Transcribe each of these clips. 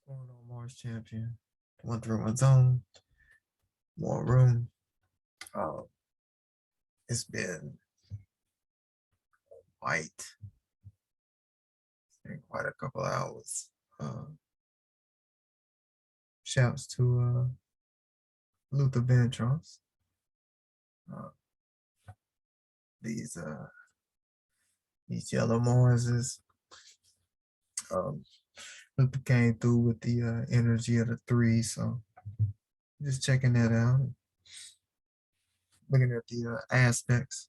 Going on Mars Champion. One through one zone. More room. Um, it's been white. Been quite a couple hours. Shouts to Luther Vandross. Uh, these uh these yellow Marses. Um, Luther came through with the energy of the three, so just checking that out. Looking at the aspects.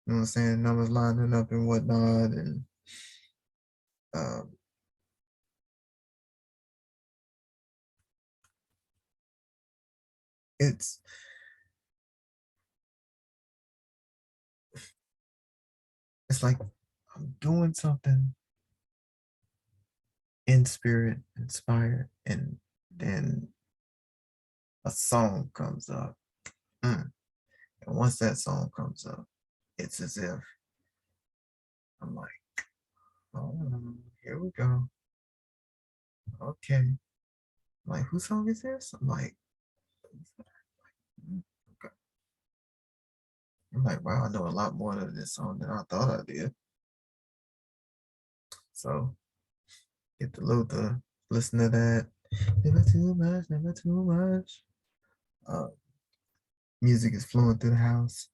You know what I'm saying? Numbers lining up and whatnot, and um, it's it's like I'm doing something in spirit, inspired, and then a song comes up. Mm. And once that song comes up, it's as if I'm like, oh, here we go. Okay. I'm like, whose song is this? I'm like, mm, okay. I'm like, wow, I know a lot more of this song than I thought I did. So get the Luther, listen to that. Never too much, never too much. Uh, music is flowing through the house.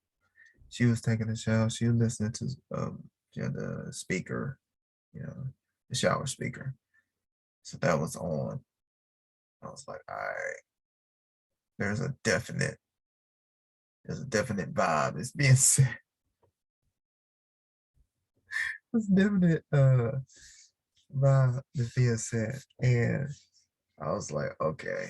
She was taking a shower. She was listening to the speaker, you know, the shower speaker. So that was on. I was like, all right, there's a definite, there's a definite vibe. It's being said. There's a definite vibe that's being said. And I was like, okay,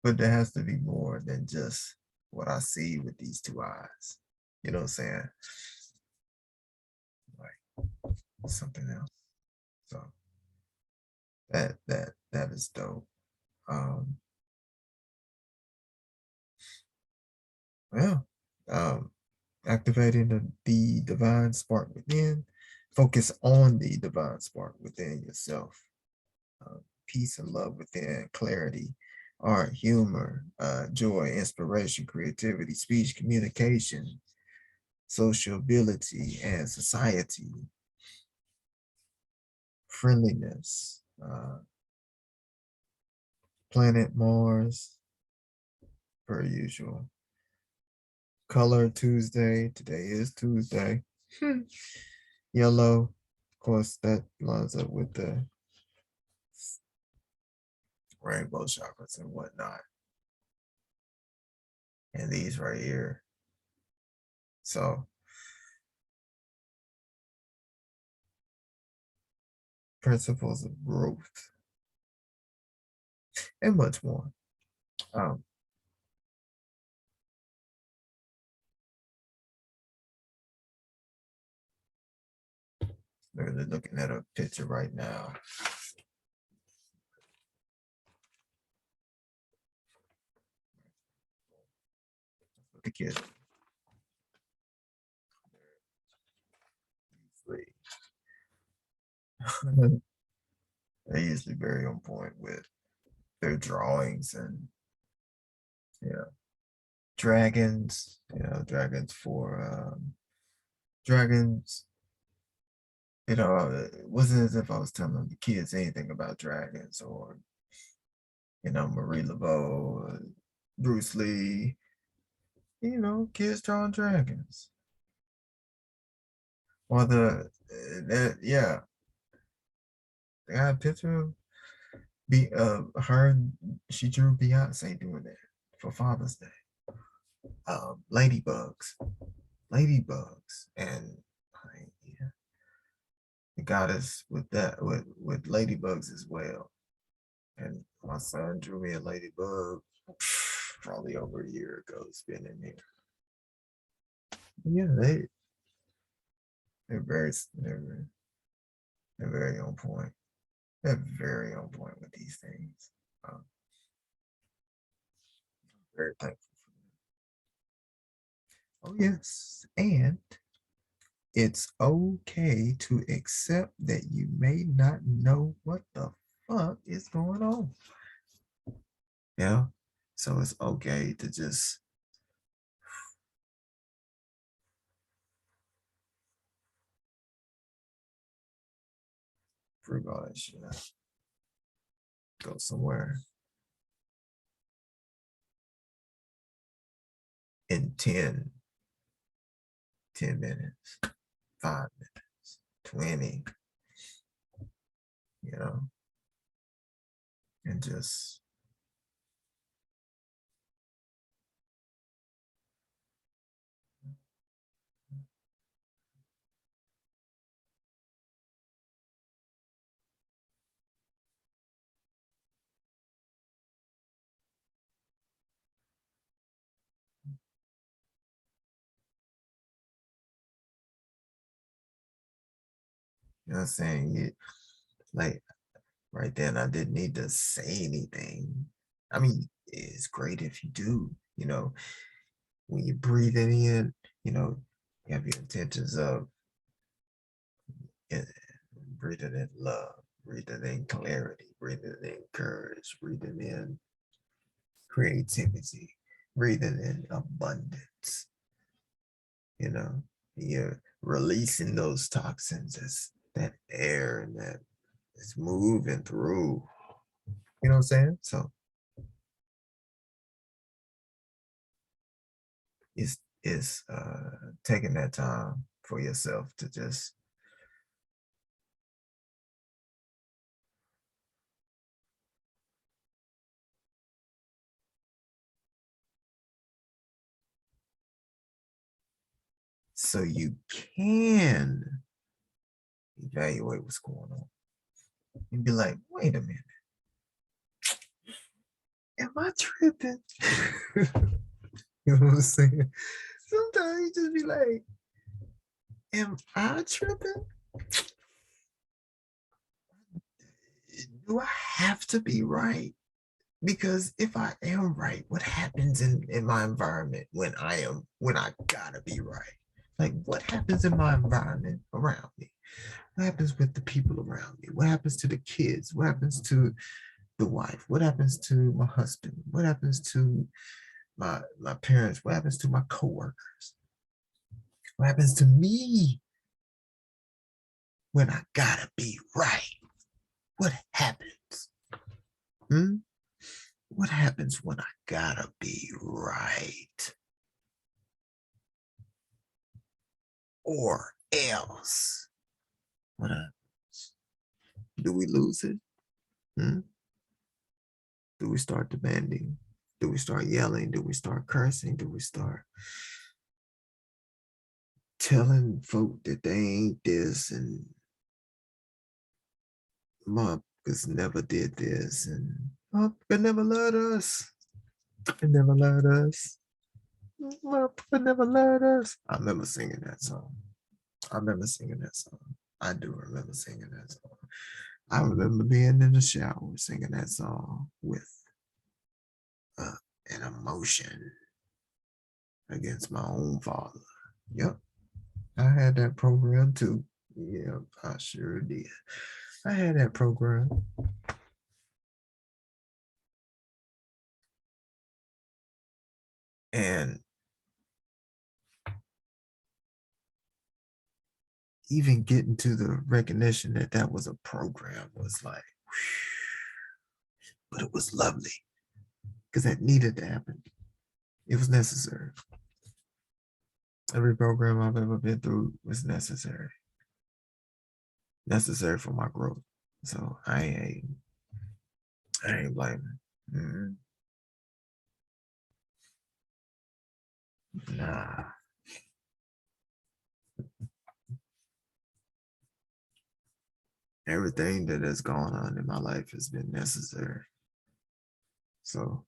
but there has to be more than just what I see with these two eyes. You know what I'm saying? Like something else. So that is dope. Um, yeah. Um, activating the divine spark within. Focus on the divine spark within yourself. Peace and love within, clarity, art, humor, joy, inspiration, creativity, speech, communication, sociability, and society, friendliness, planet Mars, per usual. Color Tuesday. Today is Tuesday. Yellow. Of course, that lines up with the rainbow chakras and whatnot. And these right here. So, principles of growth and much more. Um, Literally looking at a picture right now. The kids usually they're usually very on point with their drawings and yeah, dragons. Dragons for dragons. It wasn't as if I was telling the kids anything about dragons or Marie Laveau, Bruce Lee. Kids drawing dragons. Or yeah, they got a picture of her. She drew Beyonce doing that for Father's Day. Ladybugs, and yeah, the goddess with that with ladybugs as well. And my son drew me a ladybug probably over a year ago. It's been in here. Yeah, they're very they're, they're very on point. They're very on point with these things. Um, very thankful for them. Oh yes, and It's okay to accept that you may not know what the fuck is going on. Yeah. So it's okay to just freak all that shit out. Go somewhere in 10 minutes, 5 minutes, 20, you know, and just you know what I'm saying? Like right then, I didn't need to say anything. I mean, it's great if you do, when you're breathing in, you have your intentions of uh, breathing in love, breathing in clarity, breathing in courage, breathing in creativity, breathing in abundance, you know, you're releasing those toxins as that air and that it's moving through. You know what I'm saying? So it's taking that time for yourself to just so you can evaluate what's going on and be like, wait a minute, am I tripping? You know what I'm saying? Sometimes you just be like, am I tripping? Do I have to be right? Because if I am right, what happens in my environment when I gotta be right? Like what happens in my environment around me? What happens with the people around me? What happens to the kids? What happens to the wife? What happens to my husband? What happens to my parents? What happens to my coworkers? What happens to me when I gotta be right? What happens? Hmm? What happens when I gotta be right? Or else? What happens? Do we lose it? Hmm? Do we start demanding? Do we start yelling? Do we start cursing? Do we start telling folk that they ain't this and motherfuckers never did this and motherfucker never loved us? They never loved us. Motherfucker never loved us. I remember singing that song. I remember singing that song. I do remember singing that song. I remember being in the shower singing that song with uh, an emotion against my own father. Yep, I had that program too. Yeah, I sure did. I had that program. And even getting to the recognition that that was a program was like, but it was lovely because that needed to happen. It was necessary. Every program I've ever been through was necessary for my growth. So I ain't blaming. Mm, nah, everything that has gone on in my life has been necessary. So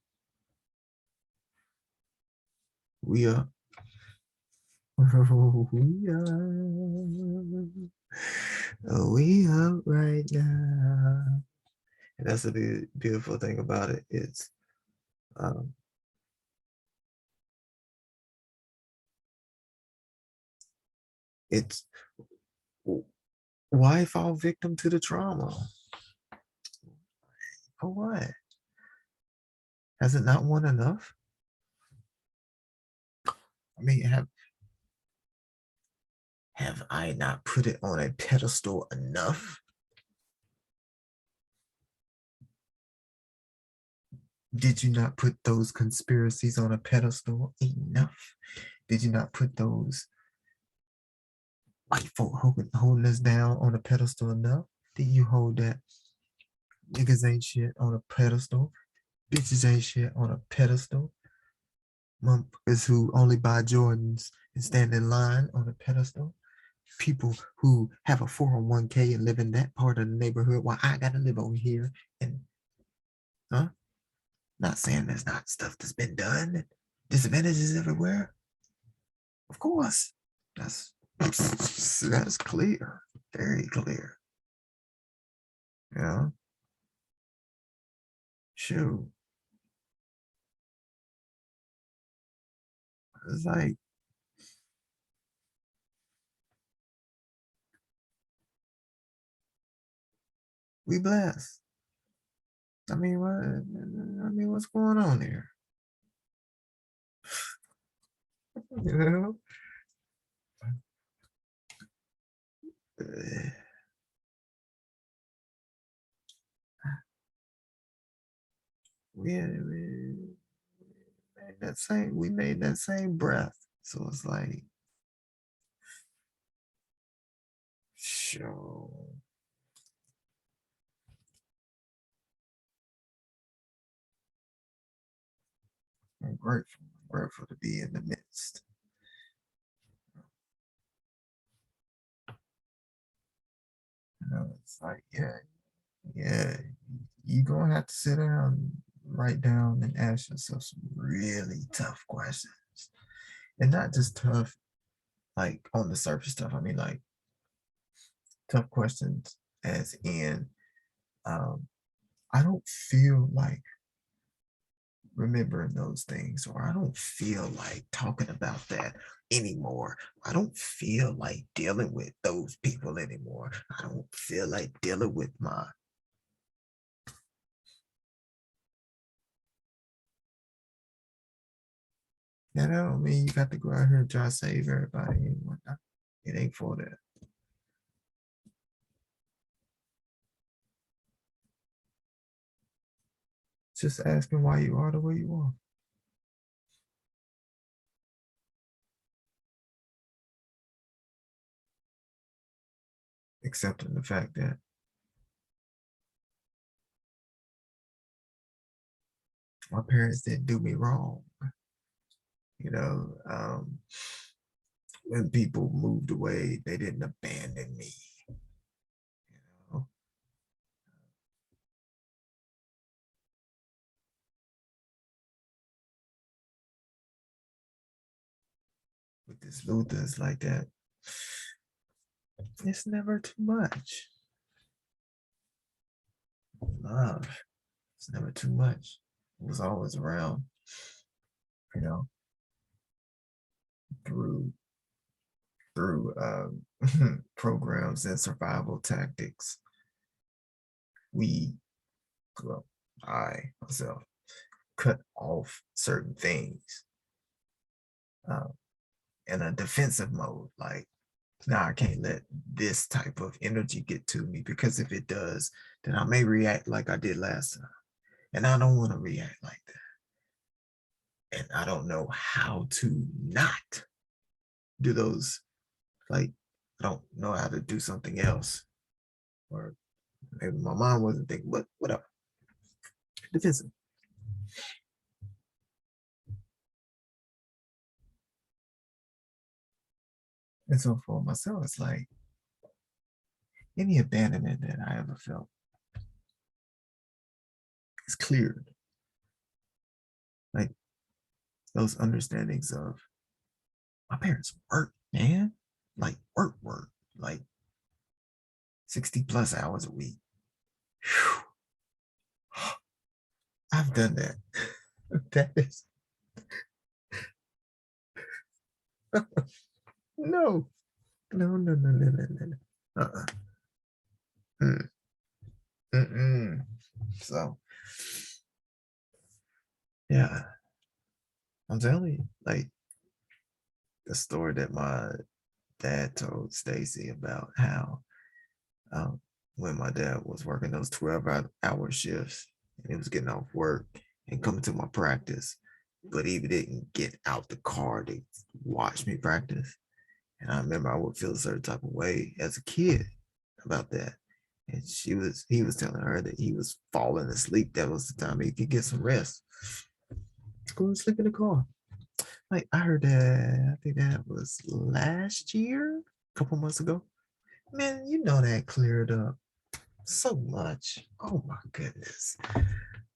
we are, we are, we are right now. And that's the beautiful thing about it. Um, it's Why fall victim to the trauma? For what? Has it not won enough? I mean, have I not put it on a pedestal enough? Did you not put those conspiracies on a pedestal enough? Did you not put those white folk holding us down on a pedestal enough? Did you hold that niggas ain't shit on a pedestal? Bitches ain't shit on a pedestal? Motherfuckers who only buy Jordans and stand in line on a pedestal? People who have a 401k and live in that part of the neighborhood while I gotta live over here. And huh? Not saying there's not stuff that's been done. Disadvantages everywhere. Of course. That's that's clear. Very clear. You know? Shoot. It's like we blessed. I mean, what's going on here? You know? Uh, we made that same breath. So it's like, sure. I'm grateful. I'm grateful to be in the midst. You know, it's like, yeah, you're gonna have to sit down, write down, and ask yourself some really tough questions. And not just tough, like on the surface stuff. I mean, like tough questions, as in, um, I don't feel like remembering those things, or I don't feel like talking about that anymore. I don't feel like dealing with those people anymore. I don't feel like dealing with my. That don't mean you got to go out here and try to save everybody and whatnot. It ain't for that. Just asking why you are the way you are. Accepting the fact that my parents didn't do me wrong. You know, when people moved away, they didn't abandon me. You know, with this Luther, it's like that. It's never too much. Love, it's never too much. It was always around, you know, through programs and survival tactics. We, well, I myself, cut off certain things uh, in a defensive mode. Like, now I can't let this type of energy get to me because if it does, then I may react like I did last time. And I don't want to react like that. And I don't know how to not do those. Like, I don't know how to do something else. Or maybe my mind wasn't thinking, but whatever. Defensive. And so for myself, it's like any abandonment that I ever felt is cleared. Like those understandings of my parents work, man. Like work, like 60 plus hours a week. Whew. I've done that. That is no, no. Uh-uh. Mm, mm-mm. So yeah, I'm telling you, like the story that my dad told Stacy about how um, when my dad was working those 12-hour shifts and he was getting off work and coming to my practice, but he didn't get out the car to watch me practice. And I remember I would feel a certain type of way as a kid about that. And he was telling her that he was falling asleep. That was the time he could get some rest. Go and sleep in the car. Like I heard that, I think that was last year, a couple months ago. Man, you know that cleared up so much. Oh my goodness.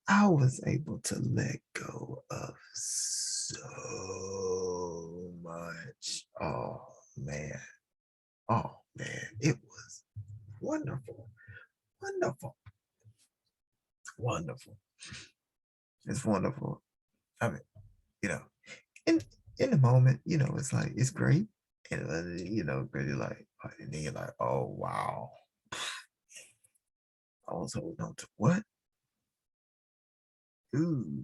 I was able to let go of so much. Man. Oh man. It was wonderful. Wonderful. Wonderful. It's wonderful. I mean, you know, in in the moment, it's like it's great. And but you're like, and then you're like, oh wow. I was holding on to what? Ooh.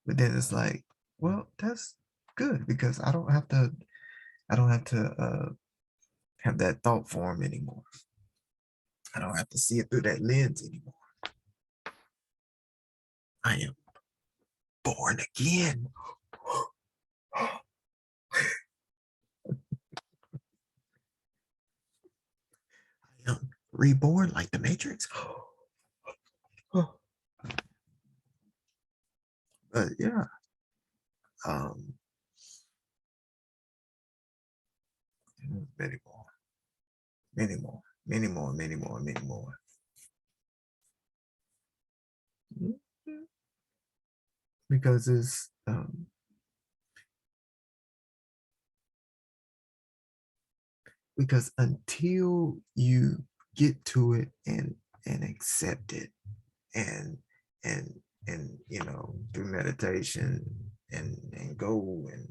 But then it's like, well, that's good because I don't have to have that thought form anymore. I don't have to see it through that lens anymore. I am born again. I am reborn like the Matrix. But yeah, um, many more, many more, many more, many more, many more. Because it's because until you get to it and accept it and and through meditation and go and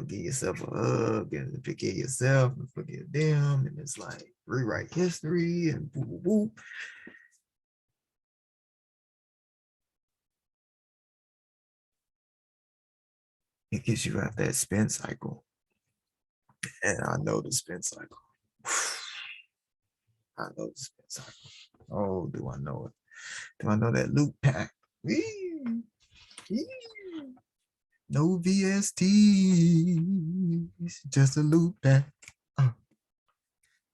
give yourself a hug and forgive yourself and forgive them, and it's like rewrite history and whoop, whoop, whoop. It gets you out that spin cycle, and I know the spin cycle. I know the spin cycle. Oh, do I know it? Do I know that loop pack? No VSTs, just a loop pack. Uh,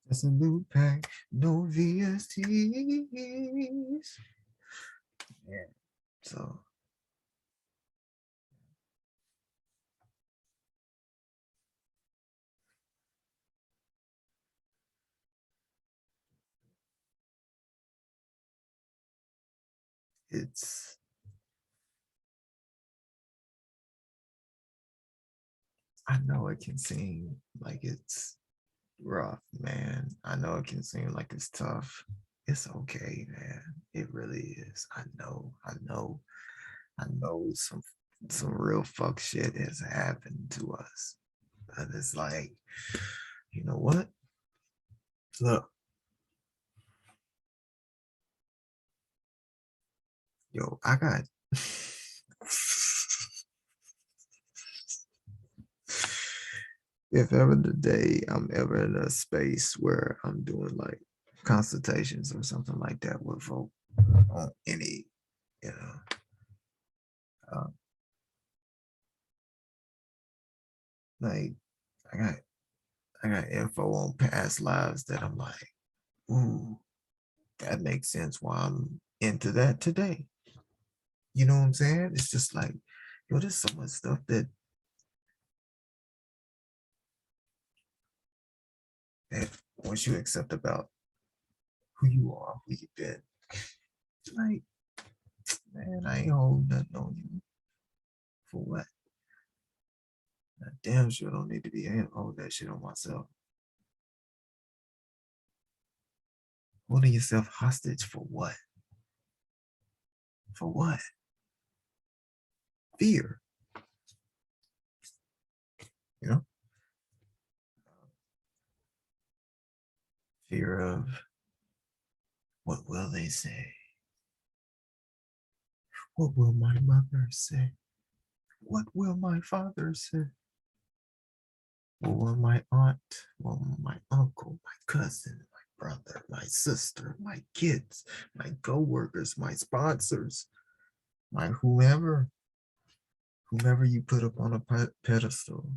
just a loop pack. No VSTs. Yeah. So it's, I know it can seem like it's rough, man. I know it can seem like it's tough. It's okay, man. It really is. I know some real fuck shit has happened to us. And it's like, you know what? Look, yo, I got if ever the day I'm ever in a space where I'm doing like consultations or something like that with folk on any, you know, uh, like I got I got info on past lives that I'm like, ooh, that makes sense why I'm into that today. You know what I'm saying? It's just like, yo, there's so much stuff that once you accept about who you are, who you've been, like, man, I ain't holding nothing on you for what? I damn sure don't need to be holding that shit on myself. Holding yourself hostage for what? For what? Fear, you know? Fear of what will they say? What will my mother say? What will my father say? What will my aunt? What will my uncle, my cousin, my brother, my sister, my kids, my co-workers, my sponsors, my whomever you put up on a pedestal,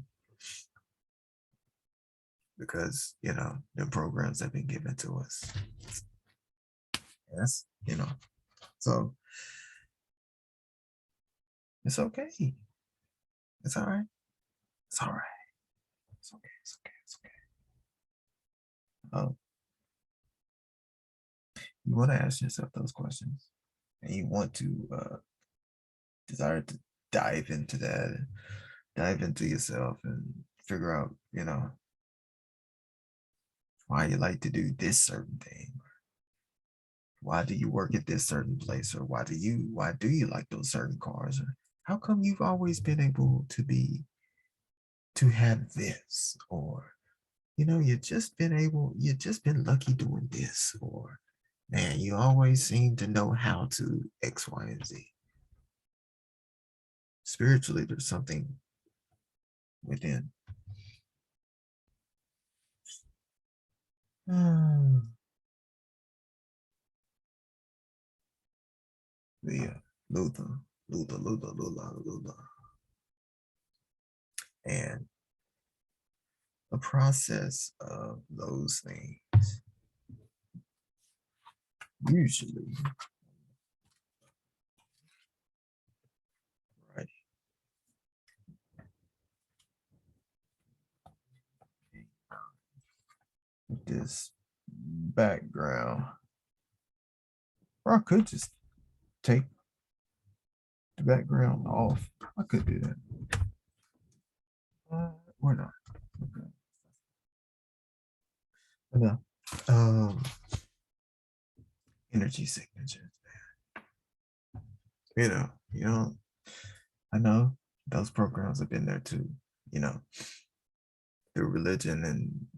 because the programs have been given to us. Yes, so it's okay. It's all right. It's all right. It's okay. It's okay. It's okay. You want to ask yourself those questions, and you want to desire to dive into that, dive into yourself, and figure out, why you like to do this certain thing. Why do you work at this certain place, or why do you like those certain cars, or how come you've always been able to have this, or you've just been lucky doing this, or man, you always seem to know how to X, Y, and Z. Spiritually, there's something within. The Luther, Luther. And the process of those things usually, right? With this background, or I could just take the background off. I could do that. Or not. Okay. No. Energy signatures. You know, I know those programs have been there too, through religion,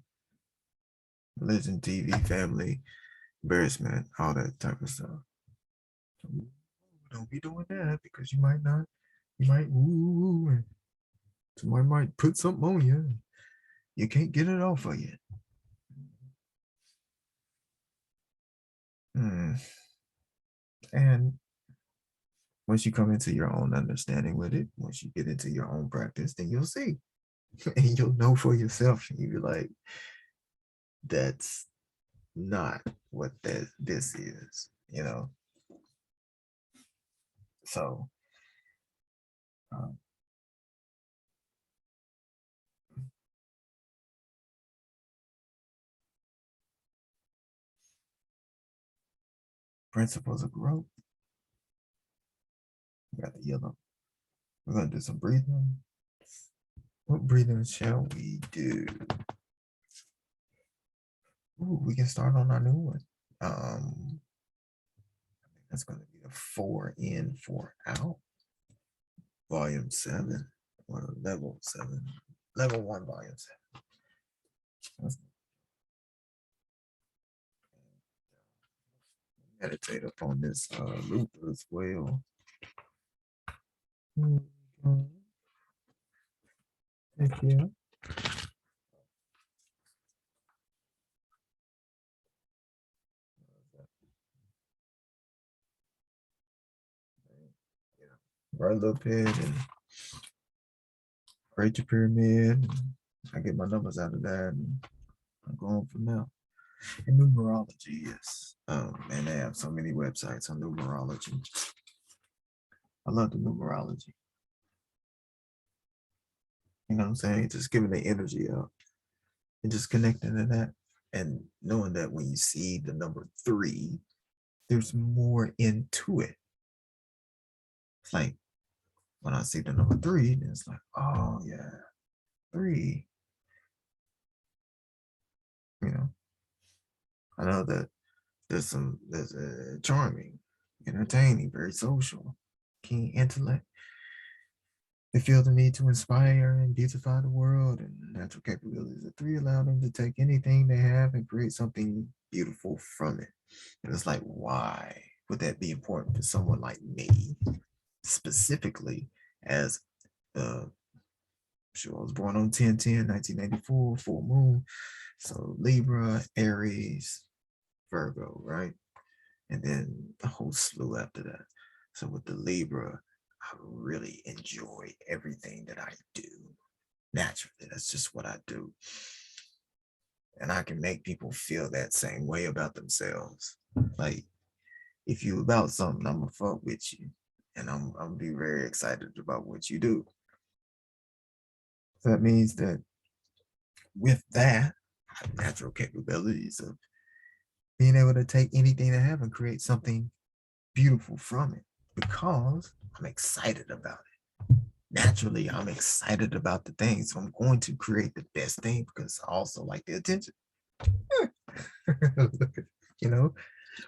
TV, family, embarrassment, all that type of stuff. So don't be doing that, because you might not, and somebody might put something on you. You can't get it off of you. And once you come into your own understanding with it, once you get into your own practice, then you'll see. And you'll know for yourself. And you'll be like, that's not what this is, So um, principles of growth. We got the yellow. We're gonna do some breathing. What breathing shall we do? Ooh, we can start on our new one. I think that's gonna be the 4 in, 4 out. Volume 7, or level 7. Level 1, volume 7. Meditate upon this loop as well. Thank you. Write a little pad and create your pyramid. I get my numbers out of that, and I'm going from there. And numerology, yes. And they have so many websites on numerology. I love the numerology. You know what I'm saying? Just giving the energy up and just connecting to that, and knowing that when you see the number 3, there's more into it. It's like when I see the number 3, it's like, oh yeah, 3. I know that there's charming, entertaining, very social, keen intellect. They feel the need to inspire and beautify the world, and natural capabilities of three allow them to take anything they have and create something beautiful from it. And it's like, why would that be important for someone like me, specifically as sure I was born on 10/10, 1984, full moon. So Libra, Aries, Virgo, right? And then a whole slew after that. So with the Libra, I really enjoy everything that I do naturally. That's just what I do. And I can make people feel that same way about themselves. Like, if you about something, I'm gonna fuck with you. And I'm gonna be very excited about what you do. So that means that with that, I have natural capabilities of being able to take anything I have and create something beautiful from it because I'm excited about it. Naturally, I'm excited about the thing. So I'm going to create the best thing because I also like the attention. you know,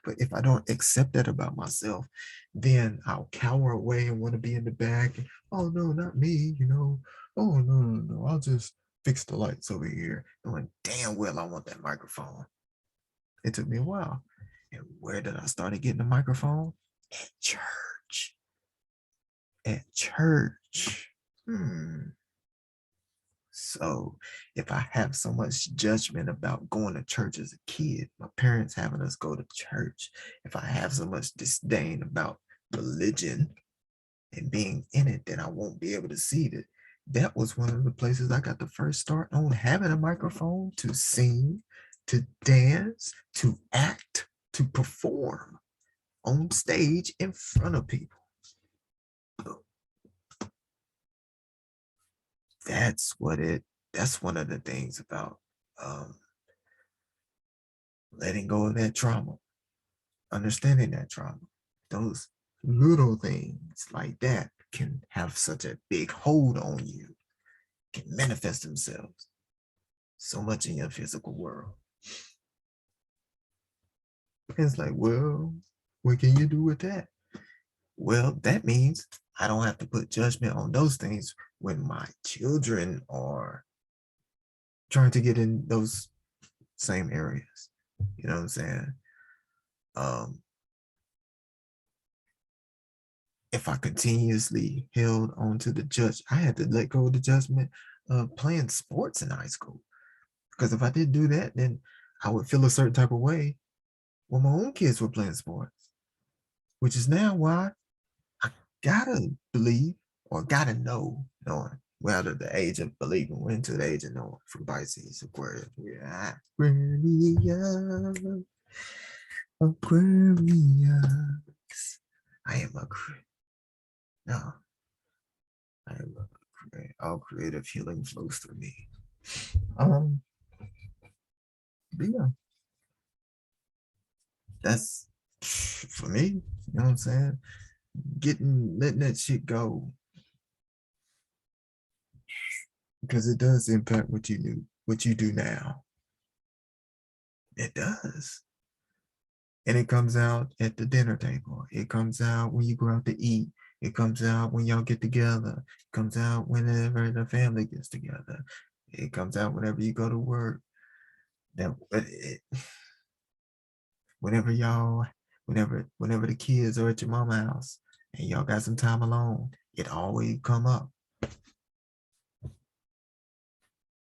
but if I don't accept that about myself, then I'll cower away and want to be in the back. Oh no, not me, Oh no, I'll just fix the lights over here. Knowing damn well I want that microphone. It took me a while. And where did I start getting the microphone? At church. At church. So if I have so much judgment about going to church as a kid, my parents having us go to church, if I have so much disdain about religion and being in it, then I won't be able to see that. That was one of the places I got the first start on having a microphone to sing, to dance, to act, to perform on stage in front of people. That's one of the things about letting go of that trauma, understanding that trauma. Those little things like that can have such a big hold on you, can manifest themselves so much in your physical world. It's like, well, what can you do with that? Well, that means I don't have to put judgment on those things when my children are trying to get in those same areas. You know what I'm saying? If I continuously held on to the judge, I had to let go of the judgment of playing sports in high school. Because if I didn't do that, then I would feel a certain type of way when my own kids were playing sports, which is now why I gotta believe or gotta knowing. We're out of the age of believing, we're into the age of knowing from Pisces, Aquarius. Aquarius. I am a no. I am all creative healing flows through me. But yeah, that's for me. You know what I'm saying? Letting that shit go because it does impact what you do now. It does. And it comes out at the dinner table. It comes out when you go out to eat. It comes out when y'all get together. It comes out whenever the family gets together. It comes out whenever you go to work. Whenever y'all, whenever the kids are at your mama's house and y'all got some time alone, it always come up.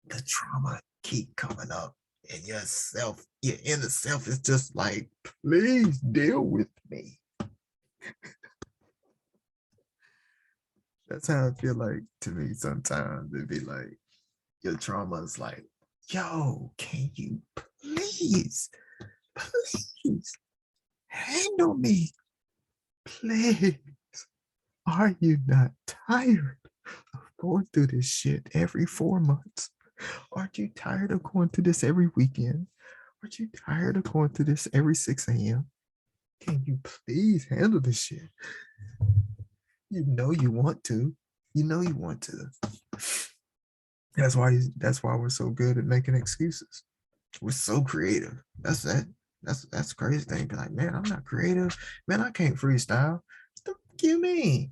The trauma keep coming up, and your inner self is just like, please deal with me. That's how I feel like to me sometimes. It'd be like your trauma is like, yo, can you please handle me? Please. Are you not tired of going through this shit every 4 months? Aren't you tired of going through this every weekend? Aren't you tired of going through this every 6 a.m.? Can you please handle this shit? You know you want to. You know you want to. That's why we're so good at making excuses. We're so creative. That's the crazy thing. Be like, man, I'm not creative. Man, I can't freestyle. What the fuck you mean?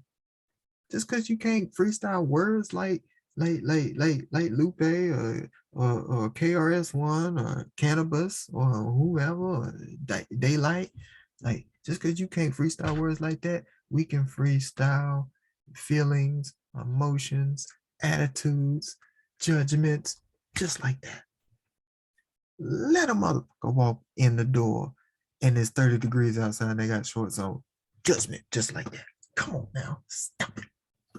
Just because you can't freestyle words like Lupe or KRS-One or Cannabis or whoever or Daylight, like just because you can't freestyle words like that, we can freestyle feelings, emotions, attitudes, judgments, just like that. Let a motherfucker walk in the door and it's 30 degrees outside and they got shorts on. Judgment, just like that. Come on now, stop it.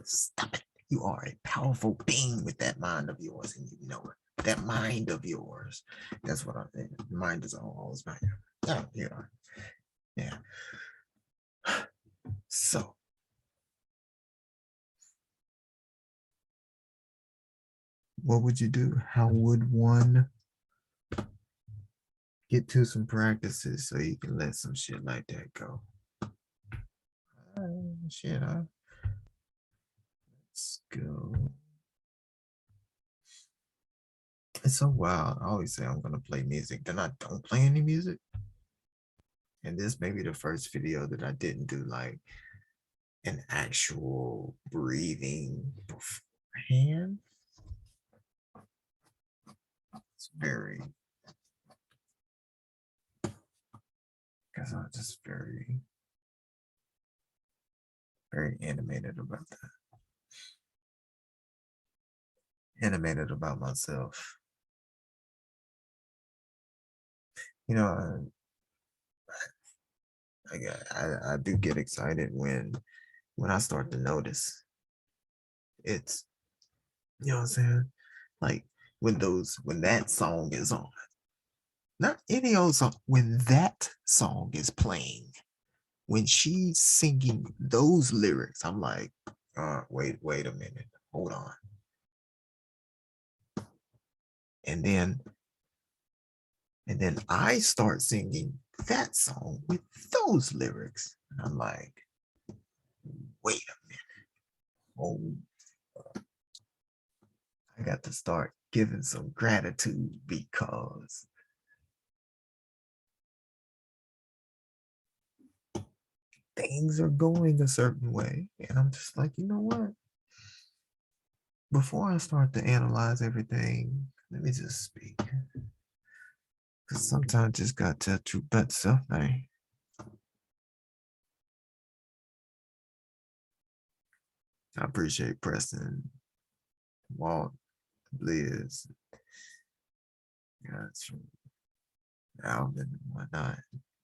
Stop it. You are a powerful being with that mind of yours, and you know it. That mind of yours. That's what I think. Mind is always mind. Oh, yeah. Yeah. So, what would you do? How would one get to some practices so you can let some shit like that go? Shit, let's go. It's so wild. I always say I'm gonna play music, then I don't play any music. And this may be the first video that I didn't do like an actual breathing beforehand. It's very, because I'm just very, very animated about that. Animated about myself. You know, I do get excited when I start to notice it's, you know what I'm saying? Like when that song is on, not any old song, when that song is playing, when she's singing those lyrics, I'm like, wait a minute, hold on. And then I start singing that song with those lyrics. And I'm like, wait a minute. Oh, I got to start giving some gratitude because things are going a certain way. And I'm just like, you know what? Before I start to analyze everything, let me just speak. Because sometimes just got to tell you about self, man. I appreciate Preston, Walt, Liz, guys from Alvin and whatnot,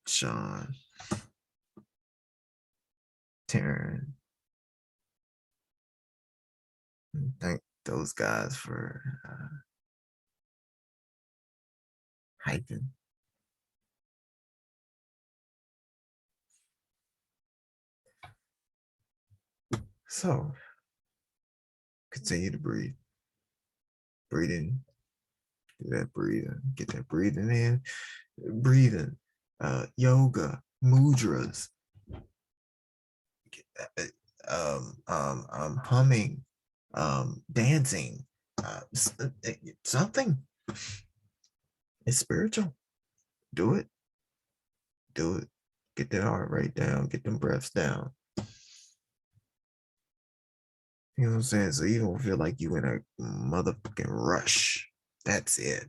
Sean, Taryn. Thank those guys for hyping. So continue to breathe. Breathing. Do that breathing. Get that breathing in. Breathing. Yoga, mudras. Humming, dancing, something. It's spiritual. Do it. Do it. Get that heart rate down. Get them breaths down. You know what I'm saying? So you don't feel like you in a motherfucking rush. That's it.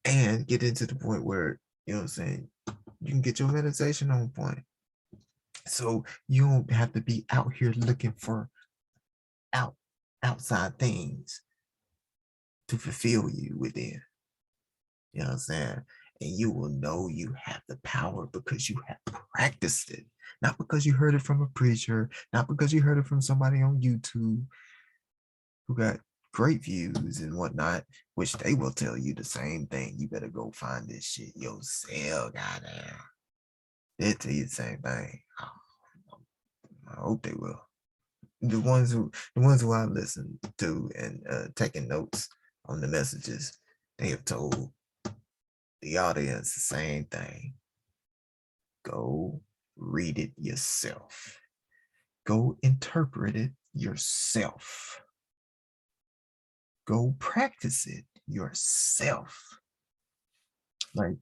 And get into the point where, you know what I'm saying, you can get your meditation on point. So you don't have to be out here looking for outside things to fulfill you within. You know what I'm saying? And you will know you have the power because you have practiced it. Not because you heard it from a preacher, not because you heard it from somebody on YouTube who got great views and whatnot, which they will tell you the same thing. You better go find this shit yourself, goddamn. They'll tell you the same thing. I hope they will. The ones who I listen to and taking notes on the messages, they have told the audience the same thing. Go read it yourself. Go interpret it yourself. Go practice it yourself. Like,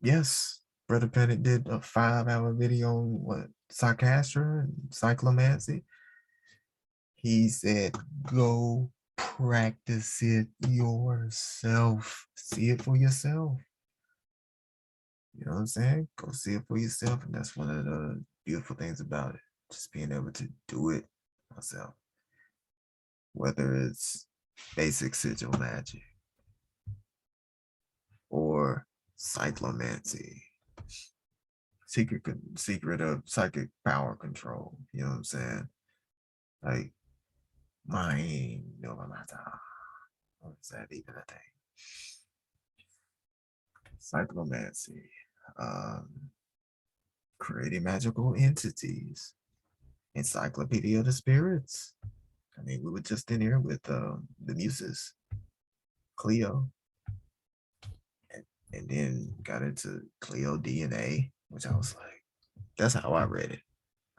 yes, Brother Pennant did a 5-hour video on what, Sarcastra and cyclomancy. He said, go practice it yourself. See it for yourself. You know what I'm saying? Go see it for yourself. And that's one of the beautiful things about it. Just being able to do it myself. Whether it's basic sigil magic or cyclomancy, secret of psychic power control. You know what I'm saying? Like mind, no matter. What is that even a thing? Cyclomancy, um, creating magical entities, encyclopedia of the spirits. I mean, we were just in here with the muses, Cleo, and then got into Cleo DNA, which I was like, that's how I read it.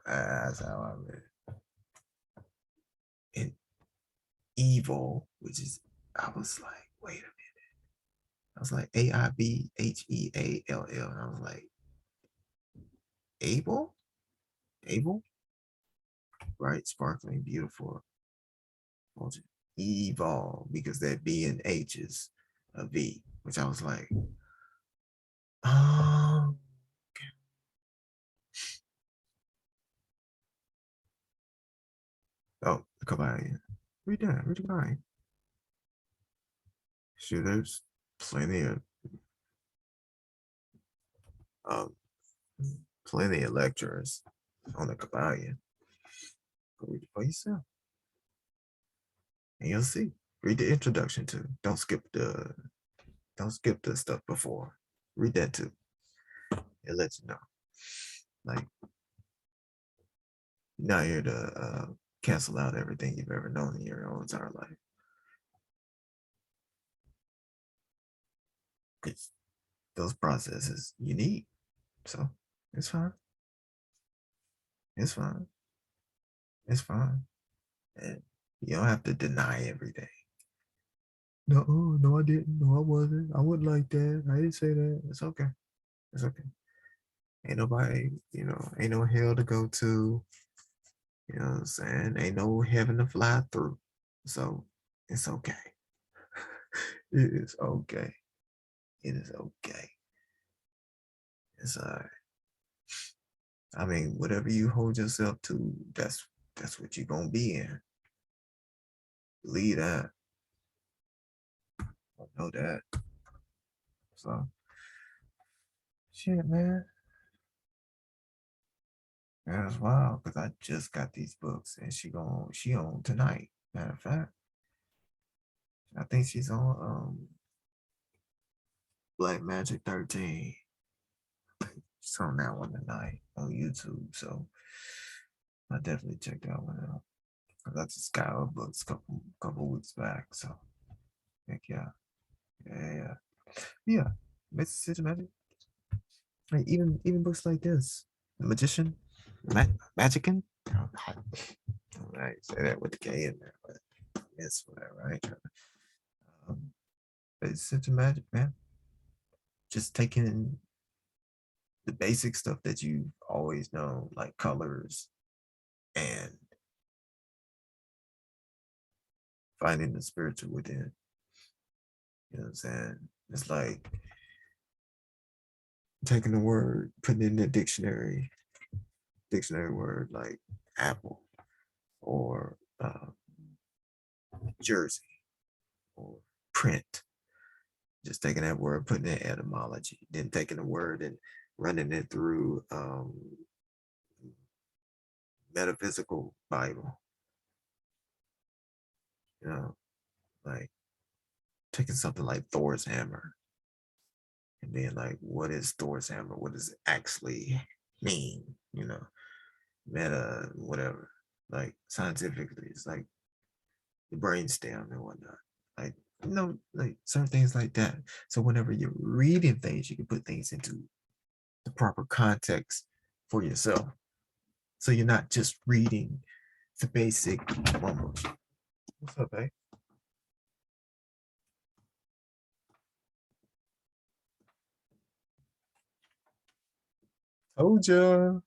That's how I read it. And evil, which is, I was like, wait a minute. I was like, Aibheall. And I was like, Abel? Abel? Right? Sparkling, beautiful. Evolve, because that B and H is a V, which I was like, oh, oh, come on. Read that, read the line. Sure, there's plenty of um plenty of lectures on the Kabbalion. Go read it for yourself. And you'll see. Read the introduction too. Don't skip the stuff before. Read that too. It lets you know. Like, you're not here to cancel out everything you've ever known in your whole entire life. Because those processes you need. So it's fine. It's fine. It's fine. And you don't have to deny everything. No, no, I didn't. No, I wasn't. I wasn't like that. I didn't say that. It's okay. It's okay. Ain't nobody, ain't no hell to go to. You know what I'm saying? Ain't no heaven to fly through. So it's okay. It is okay. It is okay. It's I mean, whatever you hold yourself to, that's what you're gonna be in. Believe that. I know that. So shit, man. That's wild because I just got these books and she on tonight. Matter of fact, I think she's on Black Magic 13. She's on that one tonight on YouTube. So I definitely check that one out. I just got her books couple weeks back. So heck yeah. Yeah. Yeah. Message Magic. Like even books like this. The Magician, Magickin. I say that with the K in there, but it's whatever, right? It's such a magic, man. Just taking the basic stuff that you've always known, like colors, and finding the spiritual within. You know what I'm saying? It's like taking the word, putting it in the dictionary word like apple or jersey or print. Just taking that word, putting it in etymology, then taking the word and running it through metaphysical Bible. You know, like taking something like Thor's hammer and being like, what is Thor's hammer? What does it actually mean? Meta, whatever. Like scientifically, it's like the brainstem and whatnot. Like, like certain things like that. So whenever you're reading things, you can put things into the proper context for yourself. So you're not just reading the basic mumble. What's up, eh? Told ya.